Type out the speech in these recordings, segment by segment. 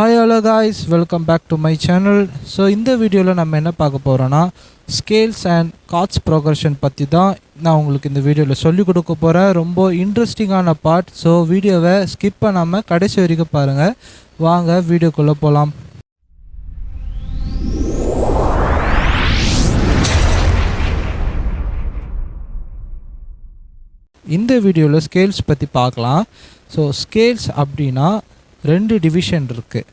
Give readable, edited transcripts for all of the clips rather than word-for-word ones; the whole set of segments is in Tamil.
Hi hello guys, welcome back to my channel. So இந்த வீடியோவில் நம்ம என்ன பார்க்க போகிறோன்னா ஸ்கேல்ஸ் அண்ட் கார்ட்ஸ் ப்ரோக்ரஷன் பற்றி தான் நான் உங்களுக்கு இந்த வீடியோவில் சொல்லிக் கொடுக்க போகிறேன். ரொம்ப இன்ட்ரெஸ்டிங்கான பார்ட். ஸோ வீடியோவை ஸ்கிப் பண்ணாமல் கடைசி வரைக்கும் பாருங்கள். வாங்க வீடியோக்குள்ளே போகலாம். இந்த வீடியோவில் ஸ்கேல்ஸ் பற்றி பார்க்கலாம். ஸோ ஸ்கேல்ஸ் அப்படின்னா 2 டிவிஷன் இருக்குது.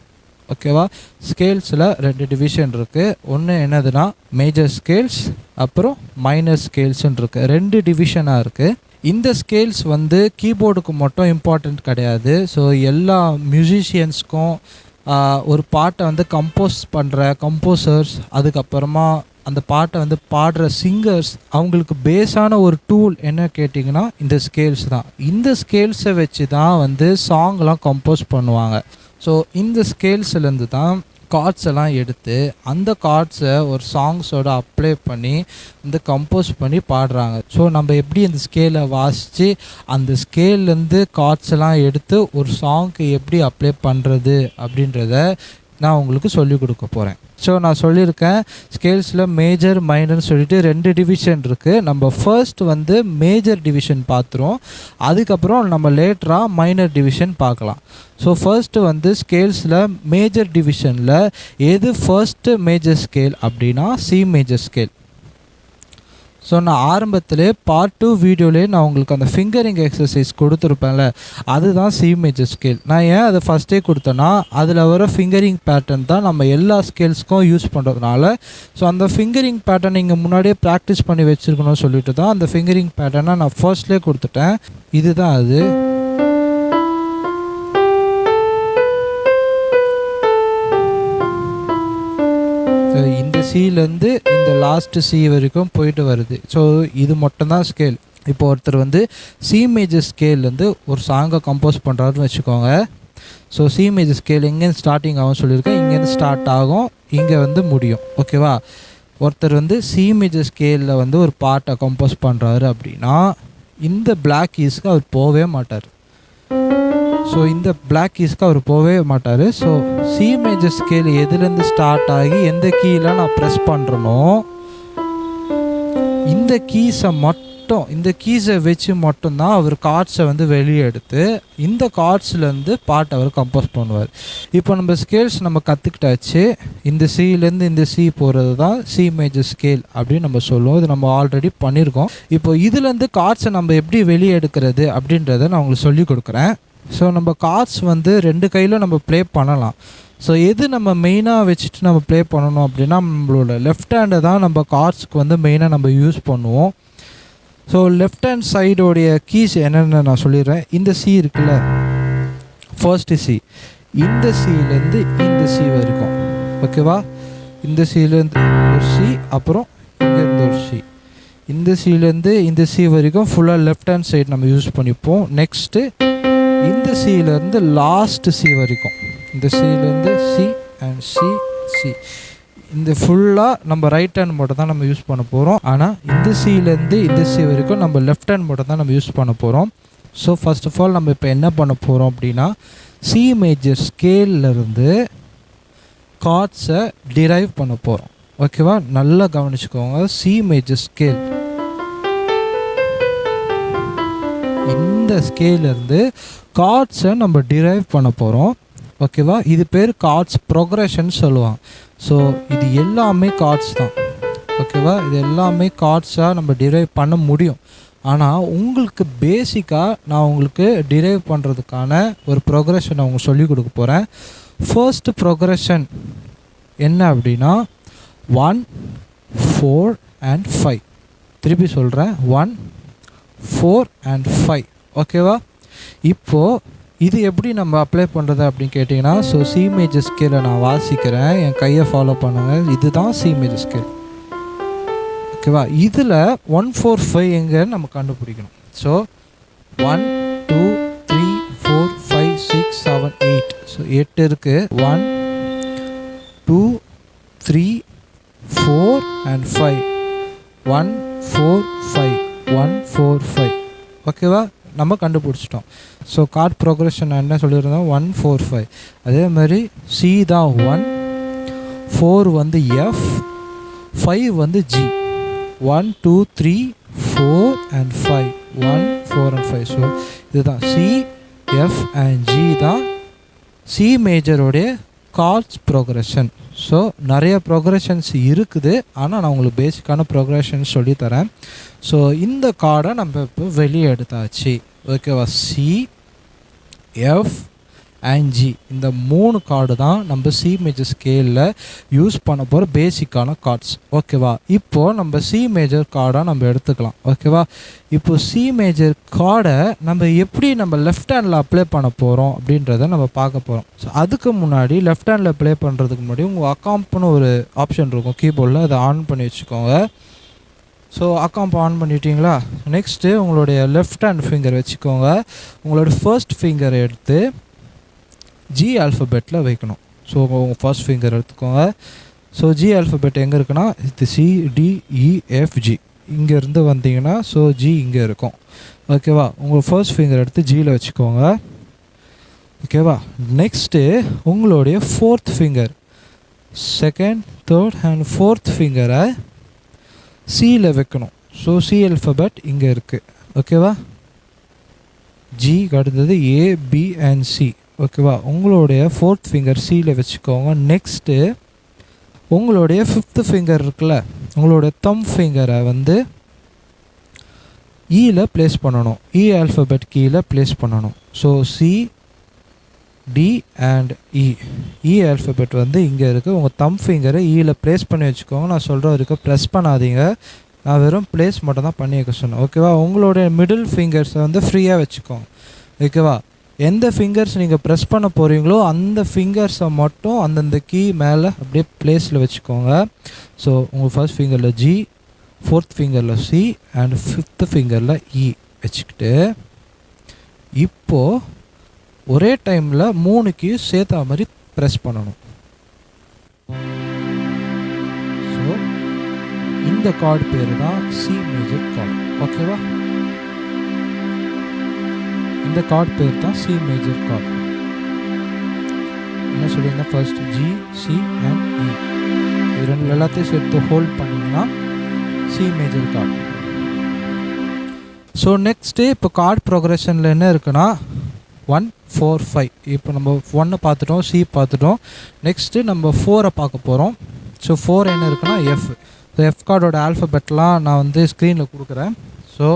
ஓகேவா? ஸ்கேல்ஸில் 2 டிவிஷன் இருக்குது. ஒன்று என்னதுன்னா மேஜர் ஸ்கேல்ஸ், அப்புறம் மைனர் ஸ்கேல்ஸ்ன்னு இருக்குது. 2 டிவிஷனாக இருக்குது. இந்த ஸ்கேல்ஸ் கீபோர்டுக்கு மட்டும் இம்பார்ட்டண்ட் கிடையாது. ஸோ எல்லா மியூசிஷியன்ஸ்க்கும் ஒரு பாட்டை கம்போஸ் பண்ணுற கம்போசர்ஸ், அதுக்கப்புறமா அந்த பாட்டை பாடுற சிங்கர்ஸ், அவங்களுக்கு பேஸான ஒரு டூல் என்ன கேட்டிங்கன்னா இந்த ஸ்கேல்ஸ் தான். இந்த ஸ்கேல்ஸை வச்சு தான் சாங்லாம் கம்போஸ் பண்ணுவாங்க. ஸோ இந்த ஸ்கேல்ஸ்லேருந்து தான் கார்ட்ஸ் எல்லாம் எடுத்து அந்த கார்ட்ஸை ஒரு சாங்ஸோட அப்ளை பண்ணி கம்போஸ் பண்ணி பாடுறாங்க. ஸோ நம்ம எப்படி அந்த ஸ்கேலை வாசித்து அந்த ஸ்கேல்லேருந்து கார்ட்ஸ் எல்லாம் எடுத்து ஒரு சாங்க்கு எப்படி அப்ளை பண்ணுறது அப்படின்றத நான் உங்களுக்கு சொல்லிக் கொடுக்க போகிறேன். ஸோ நான் சொல்லியிருக்கேன் ஸ்கேல்ஸில் மேஜர் மைனர்னு சொல்லிட்டு 2 டிவிஷன் இருக்குது. நம்ம ஃபர்ஸ்ட் மேஜர் டிவிஷன் பார்த்துருவோம். அதுக்கப்புறம் நம்ம லேட்டராக மைனர் டிவிஷன் பார்க்கலாம். ஸோ ஃபர்ஸ்ட்டு ஸ்கேல்ஸில் மேஜர் டிவிஷனில் எது ஃபர்ஸ்ட்டு மேஜர் ஸ்கேல் அப்படின்னா சி மேஜர் ஸ்கேல். ஸோ நான் ஆரம்பத்திலே பார்ட் 2 வீடியோலேயே நான் உங்களுக்கு அந்த ஃபிங்கரிங் எக்ஸசைஸ் கொடுத்துருப்பேன்ல, அதுதான் சி மேஜர் ஸ்கேல். நான் ஏன் அதை ஃபஸ்ட்டே கொடுத்தேன்னா அதில் வர ஃபிங்கரிங் பேட்டர்ன் தான் நம்ம எல்லா ஸ்கேல்ஸ்க்கும் யூஸ் பண்ணுறதுனால, ஸோ அந்த ஃபிங்கரிங் பேட்டர்ன் நீங்கள் முன்னாடியே ப்ராக்டிஸ் பண்ணி வச்சுருக்கணும்னு சொல்லிட்டு தான் அந்த ஃபிங்கரிங் பேட்டர்னை நான் ஃபர்ஸ்ட்லேயே கொடுத்துட்டேன். இதுதான் அது. இந்த சிலேருந்து இந்த லாஸ்ட்டு சி வரைக்கும் போயிட்டு வருது. ஸோ இது மட்டும்தான் ஸ்கேல். இப்போ ஒருத்தர் சி மேஜர் ஸ்கேல்லேருந்து ஒரு சாங்கை கம்போஸ் பண்ணுறாருன்னு வச்சுக்கோங்க. ஸோ சி மேஜர் ஸ்கேல் எங்கேருந்து ஸ்டார்டிங் ஆகும் சொல்லியிருக்கேன். இங்கேருந்து ஸ்டார்ட் ஆகும், இங்கே முடியும். ஓகேவா? ஒருத்தர் சி மேஜர் ஸ்கேலில் ஒரு பாட்டை கம்போஸ் பண்ணுறாரு அப்படின்னா இந்த பிளாக் கீஸ்க்கு அவர் போகவே மாட்டார். ஸோ இந்த பிளாக் கீஸ்க்கு அவர் போகவே மாட்டார். ஸோ சி மேஜர் ஸ்கேல் எதுலேருந்து ஸ்டார்ட் ஆகி எந்த கீயில் நான் ப்ரெஸ் பண்ணுறனோ இந்த கீஸை வச்சு மட்டும்தான் அவர் கார்ட்ஸை வெளியே எடுத்து இந்த கார்ட்ஸ்லேருந்து பாட்டை அவர் கம்போஸ் பண்ணுவார். இப்போ நம்ம ஸ்கேல்ஸ் நம்ம கற்றுக்கிட்டாச்சு. இந்த சிலேருந்து இந்த சி போகிறது தான் சி மேஜர் ஸ்கேல் அப்படின்னு நம்ம சொல்லுவோம். இது நம்ம ஆல்ரெடி பண்ணியிருக்கோம். இப்போ இதுலேருந்து கார்ட்ஸை நம்ம எப்படி வெளியே எடுக்கிறது அப்படின்றத நான் உங்களுக்கு சொல்லிக் கொடுக்குறேன். ஸோ நம்ம கார்ட்ஸ் 2 கையில் நம்ம ப்ளே பண்ணலாம். ஸோ எது நம்ம மெயினாக வச்சுட்டு நம்ம ப்ளே பண்ணணும் அப்படின்னா நம்மளோட லெஃப்ட் ஹேண்டை தான் நம்ம கார்ட்ஸ்க்கு மெயினாக நம்ம யூஸ் பண்ணுவோம். ஸோ லெஃப்ட் ஹேண்ட் சைடோடைய கீஸ் என்னென்னு நான் சொல்லிடுறேன். இந்த சி இருக்குல்ல, ஃபர்ஸ்ட் சி, இந்த சிலேருந்து இந்த சி வரைக்கும். ஓகேவா? இந்த சிலேருந்து ஒரு சி, அப்புறம் இங்கேருந்து ஒரு சி, இந்த சிலேருந்து இந்த சி வரைக்கும் ஃபுல்லாக லெஃப்ட் ஹேண்ட் சைடு நம்ம யூஸ் பண்ணிப்போம். நெக்ஸ்ட்டு இந்த சிலேருந்து லாஸ்ட் சி வரைக்கும், இந்த சிலேருந்து சி அண்ட் சி, இந்த ஃபுல்லாக நம்ம ரைட் ஹேண்ட் மட்டும் தான் நம்ம யூஸ் பண்ண போகிறோம். ஆனால் இந்த சிலேருந்து இந்த சி வரைக்கும் நம்ம லெஃப்ட் ஹேண்ட் மட்டும் தான் நம்ம யூஸ் பண்ண போகிறோம். ஸோ ஃபர்ஸ்ட் ஆஃப் ஆல் நம்ம இப்போ என்ன பண்ண போகிறோம் அப்படின்னா சி மேஜர் ஸ்கேல்லேருந்து கார்ட்ஸை டிரைவ் பண்ண போகிறோம். ஓகேவா? நல்லா கவனிச்சுக்கோங்க. சி மேஜர் ஸ்கேல், இந்த ஸ்கேலேருந்து கார்ட்ஸை நம்ம டிரைவ் பண்ண போகிறோம். ஓகேவா? இது பேர் கார்ட்ஸ் ப்ரோக்ரஷன் சொல்லுவாங்க. ஸோ இது எல்லாமே கார்ட்ஸ் தான். ஓகேவா? இது எல்லாமே கார்ட்ஸாக நம்ம டிரைவ் பண்ண முடியும். ஆனால் உங்களுக்கு பேசிக்காக நான் உங்களுக்கு டிரைவ் பண்ணுறதுக்கான ஒரு ப்ரோக்ரஷன் அவங்க சொல்லிக் கொடுக்க போகிறேன். ஃபர்ஸ்ட் ப்ரோக்ரஷன் என்ன அப்படின்னா 1 4 and 5. திருப்பி சொல்கிறேன், 1 4 and 5. ஓகேவா? இப்போது இது எப்படி நம்ம அப்ளை பண்ணுறது அப்படின்னு கேட்டிங்கன்னா, ஸோ சி மேஜர் ஸ்கேலை நான் வாசிக்கிறேன், என் கையை ஃபாலோ பண்ணுங்கள். இதுதான் சி மேஜர் ஸ்கேல். ஓகேவா? இதில் 1 4 5 எங்கன்னு நம்ம கண்டுபிடிக்கணும். ஸோ 1 2 3 4 5 6 7 8. ஸோ 8 இருக்குது. 1 2 3 4 and 5. 1 4 5 1 4 5. ஓகேவா? நம்ம கண்டுபிடிச்சிட்டோம். ஸோ கார்ட் ப்ரோக்ரஷன் என்ன சொல்லியிருந்தோம், 1 4 5. அதே மாதிரி சி தான் 1, 4 வந்து எஃப், 5 வந்து ஜி. 1 2 3 4 and 5, 1 4 and 5. ஸோ இதுதான் சி எஃப் அண்ட் ஜி தான் சி மேஜருடைய கார்ட்ஸ் ப்ரோக்ரஷன். ஸோ நிறைய ப்ரோக்ரஷன்ஸ் இருக்குது, ஆனால் நான் உங்களுக்கு பேசிக்கான ப்ரோக்ரஷன்ஸ் சொல்லித்தரேன். ஸோ இந்த கார்டை நம்ம இப்போ வெளியே எடுத்தாச்சு. ஓகேவா, சி எஃப் அண்ட் ஜி இந்த 3 கார்டு தான் நம்ம சி மேஜர் ஸ்கேலில் யூஸ் பண்ண போகிற பேசிக்கான கார்ட்ஸ். ஓகேவா, இப்போது நம்ம சி மேஜர் கார்டாக நம்ம எடுத்துக்கலாம். ஓகேவா, இப்போது சி மேஜர் கார்டை நம்ம எப்படி நம்ம லெஃப்ட் ஹேண்டில் அப்ளை பண்ண போகிறோம் அப்படின்றத நம்ம பார்க்க போகிறோம். ஸோ அதுக்கு முன்னாடி லெஃப்ட் ஹேண்டில் அப்ளை பண்ணுறதுக்கு முன்னாடி உங்கள் அக்காம்ப்னு ஒரு ஆப்ஷன் இருக்கும் கீபோர்டில், அதை ஆன் பண்ணி வச்சுக்கோங்க. ஸோ அக்காம்ப் ஆன் பண்ணிட்டீங்களா? நெக்ஸ்ட்டு உங்களுடைய லெஃப்ட் ஹேண்ட் ஃபிங்கர் வச்சுக்கோங்க. உங்களோட ஃபர்ஸ்ட் ஃபிங்கரை எடுத்து ஜி ஆல்ஃபபெட்டில் வைக்கணும். ஸோ உங்கள் ஃபர்ஸ்ட் ஃபிங்கர் எடுத்துக்கோங்க. ஸோ ஜி ஆல்ஃபபெட் எங்கே இருக்குன்னா, இது CDEFG இங்கேருந்து வந்தீங்கன்னா ஸோ ஜி இங்கே இருக்கும். ஓகேவா, உங்கள் ஃபர்ஸ்ட் ஃபிங்கர் எடுத்து ஜியில் வச்சுக்கோங்க. ஓகேவா, நெக்ஸ்ட்டு உங்களுடைய fourth finger, second third and fourth ஃபிங்கரை சியில் வைக்கணும். ஸோ சி ஆல்ஃபபெட் இங்கே இருக்குது. ஓகேவா, ஜி அடுத்தது A B and C. ஓகேவா, உங்களுடைய ஃபோர்த் ஃபிங்கர் சியில் வச்சுக்கோங்க. நெக்ஸ்ட்டு உங்களுடைய ஃபிஃப்த்து ஃபிங்கர் இருக்குல்ல, உங்களுடைய தம் ஃபிங்கரை வந்து ஈயில் ப்ளேஸ் பண்ணணும், இ ஆல்ஃபபெட் கீழே ப்ளேஸ் பண்ணணும். So C D and E, E alphabet வந்து இங்கே இருக்குது. உங்கள் தம் ஃபிங்கரை ஈயில் ப்ளேஸ் பண்ணி வச்சுக்கோங்க. நான் சொல்கிற வரைக்கும் ப்ரெஸ் பண்ணாதீங்க, நான் வெறும் ப்ளேஸ் மட்டும் தான் பண்ணி வைக்க சொன்னேன். ஓகேவா, உங்களுடைய மிடில் ஃபிங்கர்ஸை வந்து ஃப்ரீயாக வச்சுக்கோங்க. ஓகேவா, எந்த ஃபிங்கர்ஸ் நீங்கள் ப்ரெஸ் பண்ண போகிறீங்களோ அந்த ஃபிங்கர்ஸை மட்டும் அந்தந்த கீ மேலே அப்படியே ப்ளேஸில் வச்சுக்கோங்க. ஸோ உங்கள் ஃபர்ஸ்ட் ஃபிங்கரில் ஜி, ஃபோர்த் ஃபிங்கரில் சி அண்ட் ஃபிஃப்த்து ஃபிங்கரில் இ வச்சுக்கிட்டு இப்போது ஒரே டைமில் 3 கீ சேர்த்தா மாதிரி ப்ரெஸ் பண்ணணும். ஸோ இந்த கார்டு பேர் தான் சி மேஜர் கார்டு. ஓகேவா, இந்த கார்டு பேர் தான் சி மேஜர் கார்டு. என்ன சொல்லியிருந்தா ஃபர்ஸ்ட் ஜி சி அண்ட் இ இது ரெண்டு எல்லாத்தையும் சேர்த்து ஹோல்ட் பண்ணிங்கன்னா C major card. So next இப்போ கார்டு ப்ரோக்ரஷனில் என்ன இருக்குன்னா 1 4 5. இப்போ நம்ம 1 பார்த்துட்டோம், சி பார்த்துட்டோம். நெக்ஸ்ட்டு நம்ம 4 பார்க்க போகிறோம். ஸோ 4 என்ன இருக்குன்னா எஃப். ஸோ எஃப் கார்டோட ஆல்ஃபபெட்லாம் நான் வந்து ஸ்க்ரீனில் கொடுக்குறேன். ஸோ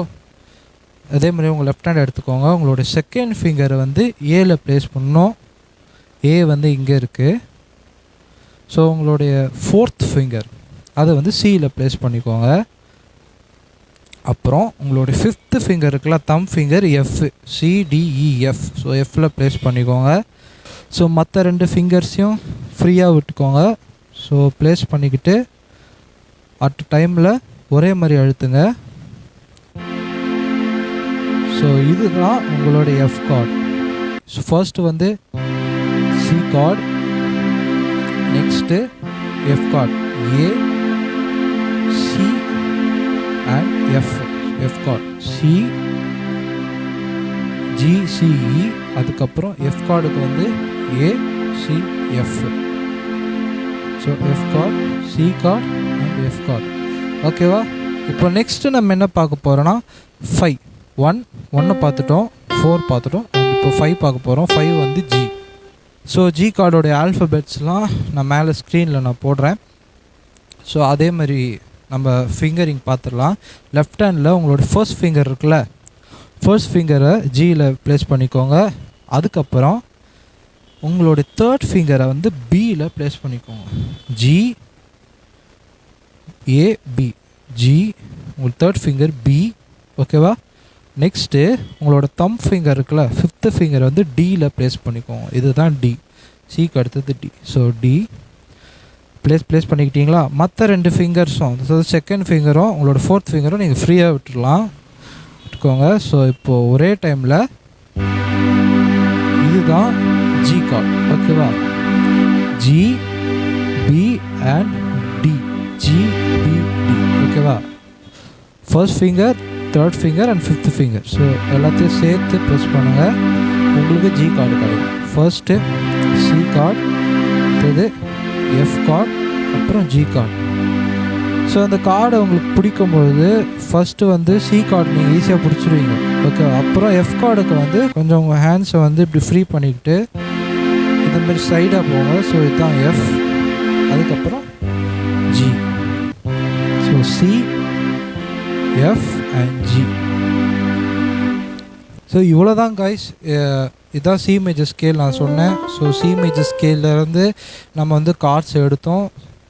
அதே மாதிரி உங்கள் லெஃப்ட் ஹேண்ட் எடுத்துக்கோங்க. உங்களுடைய செகண்ட் ஃபிங்கரை வந்து ஏல ப்ளேஸ் பண்ணணும். ஏ வந்து இங்கே இருக்குது. ஸோ உங்களுடைய ஃபோர்த் ஃபிங்கர் அதை வந்து சியில் ப்ளேஸ் பண்ணிக்கோங்க. அப்புறம் உங்களுடைய ஃபிஃப்த்து ஃபிங்கர் இருக்குல்ல, thumb finger F, CDEF. So எஃப்பில் ப்ளேஸ் பண்ணிக்கோங்க. ஸோ மற்ற 2 ஃபிங்கர்ஸையும் ஃப்ரீயாக விட்டுக்கோங்க. ஸோ ப்ளேஸ் பண்ணிக்கிட்டு அட் டைமில் ஒரே மாதிரி அழுத்துங்க. ஸோ இதுதான் உங்களுடைய எஃப் கார்டு. ஸோ ஃபர்ஸ்ட்டு வந்து C card, next F card A C and F. F card C GCE, அதுக்கப்புறம் எஃப் கார்டுக்கு வந்து ACF. So F card, C card and F card. ஓகேவா, இப்போ நெக்ஸ்ட்டு நம்ம என்ன பார்க்க போகிறோன்னா 5. 1 பார்த்துட்டோம், 4 பார்த்துட்டோம், இப்போ 5 பார்க்க போகிறோம். 5 வந்து ஜி. ஸோ ஜி கார்டோடைய ஆல்ஃபபெட்ஸ்லாம் நான் மேலே ஸ்க்ரீனில் நான் போடுறேன். ஸோ அதே மாதிரி நம்ம ஃபிங்கரிங் பார்த்துடலாம். லெஃப்ட் ஹேண்டில் உங்களோட ஃபர்ஸ்ட் ஃபிங்கர் இருக்குல்ல, ஃபர்ஸ்ட் ஃபிங்கரை ஜியில் ப்ளேஸ் பண்ணிக்கோங்க. அதுக்கப்புறம் உங்களுடைய தேர்ட் ஃபிங்கரை வந்து பியில் ப்ளேஸ் பண்ணிக்கோங்க. GAB, ஜி உங்கள் தேர்ட் ஃபிங்கர் பி. ஓகேவா, நெக்ஸ்ட்டு உங்களோட தம் ஃபிங்கர் இருக்குல்ல, ஃபிஃப்த்து ஃபிங்கரை வந்து டியில் ப்ளேஸ் பண்ணிக்கோங்க. இதுதான் டி, சிக்கு அடுத்தது டி. ஸோ டி ப்ளேஸ் பண்ணிக்கிட்டீங்களா? மற்ற 2 ஃபிங்கர்ஸும், அதாவது செகண்ட் ஃபிங்கரும் உங்களோட ஃபோர்த் ஃபிங்கரும் நீங்கள் ஃப்ரீயாக விட்டுக்கோங்க. ஸோ இப்போது ஒரே டைமில் இதுதான் ஜி கார்டு. ஓகேவா, G B and D, GBD. ஓகேவா, first finger third finger and fifth finger. So எல்லாத்தையும் சேர்த்து ப்ரெஸ் பண்ணுங்கள், உங்களுக்கு ஜி கார்டு கிடைக்கும். ஃபர்ஸ்ட்டு சி கார்டு, அடுத்தது எஃப் கார்டு, அப்புறம் ஜி கார்டு. ஸோ அந்த கார்டை உங்களுக்கு பிடிக்கும்பொழுது ஃபஸ்ட்டு வந்து சி கார்டு நீங்கள் ஈஸியாக பிடிச்சிருவீங்க. ஓகே, அப்புறம் எஃப் கார்டுக்கு வந்து கொஞ்சம் உங்கள் ஹேண்ட்ஸை வந்து இப்படி ஃப்ரீ பண்ணிக்கிட்டு இந்தமாரி சைடாக போங்க. ஸோ இதுதான் எஃப், அதுக்கப்புறம் G. So C, F and G. So இவ்வளோ தான் கைஸ், இதுதான் சி மேஜர் ஸ்கேல் நான் சொன்னேன். ஸோ சி மேஜர் ஸ்கேல்லேருந்து நம்ம வந்து கார்ட்ஸ் எடுத்தோம்.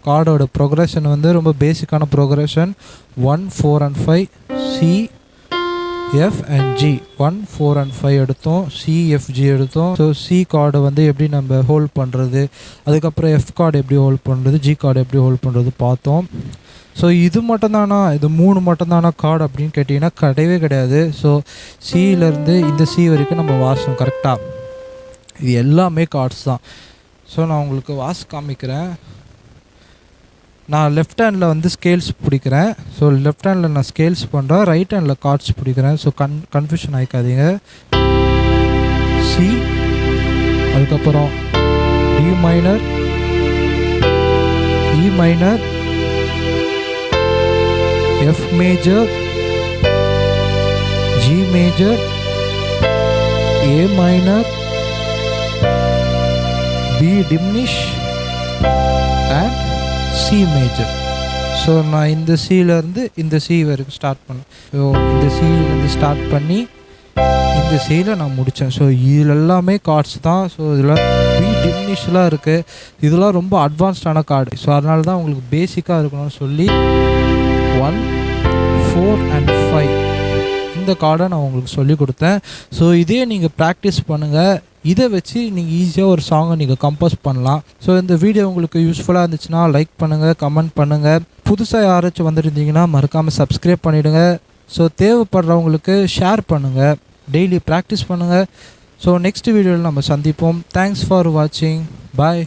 கார்டோட ப்ரோக்ரஷன் வந்து ரொம்ப பேசிக்கான progression 1, 4 and 5 C, F and G. 1, 4 and 5 எடுத்தோம், சி, எஃப், ஜி எடுத்தோம். ஸோ சி கார்டை வந்து எப்படி நம்ம ஹோல்ட் பண்ணுறது, அதுக்கப்புறம் எஃப் கார்டு எப்படி ஹோல்ட் பண்ணுறது, ஜி கார்டு எப்படி ஹோல்ட் பண்ணுறது பார்த்தோம். ஸோ இது மட்டும்தானா, இது 3 மட்டும்தானா கார்டு அப்படின்னு கேட்டிங்கன்னா கிடையவே கிடையாது. ஸோ சியிலேருந்து இந்த சி வரைக்கும் நம்ம வாசம் கரெக்டாக, இது எல்லாமே கார்ட்ஸ் தான். ஸோ நான் உங்களுக்கு வாஸ் காமிக்கிறேன். நான் லெஃப்ட் ஹேண்டில் வந்து ஸ்கேல்ஸ் பிடிக்கிறேன். ஸோ லெஃப்ட் ஹேண்டில் நான் ஸ்கேல்ஸ் பண்ணுறேன், ரைட் ஹேண்டில் கார்ட்ஸ் பிடிக்கிறேன். ஸோ கன்ஃபியூஷன் ஆகிக்காதீங்க. சி, அதுக்கப்புறம் D minor, E minor, F major, G major, A minor, B diminish and C major. So நான் இந்த சியிலேருந்து இந்த சி வரைக்கும் ஸ்டார்ட் பண்ணேன். ஸோ இந்த சியிலேருந்து ஸ்டார்ட் பண்ணி இந்த சியில் நான் முடித்தேன். ஸோ இதில் எல்லாமே கார்ட்ஸ் தான். ஸோ இதில் பி டிமினிஷ்லாம் இருக்குது. இதெல்லாம் ரொம்ப அட்வான்ஸ்டான கார்டு. ஸோ அதனால தான் உங்களுக்கு பேசிக்காக இருக்கணும்னு சொல்லி 1, 4 and 5 இந்த கார்டை நான் உங்களுக்கு சொல்லி கொடுத்தேன். ஸோ இதே நீங்கள் ப்ராக்டிஸ் பண்ணுங்கள். இதை வச்சு நீங்கள் ஈஸியாக ஒரு சாங்கை நீங்கள் கம்போஸ் பண்ணலாம். ஸோ இந்த வீடியோ உங்களுக்கு யூஸ்ஃபுல்லாக இருந்துச்சுன்னா லைக் பண்ணுங்கள், கமெண்ட் பண்ணுங்கள். புதுசாக யாராச்சும் வந்துருந்தீங்கன்னா மறக்காமல் சப்ஸ்கிரைப் பண்ணிவிடுங்க. ஸோ தேவைப்படுறவங்களுக்கு ஷேர் பண்ணுங்கள், டெய்லி ப்ராக்டிஸ் பண்ணுங்கள். ஸோ நெக்ஸ்ட் வீடியோவில் நம்ம சந்திப்போம். தேங்க்ஸ் ஃபார் வாட்சிங். பாய்.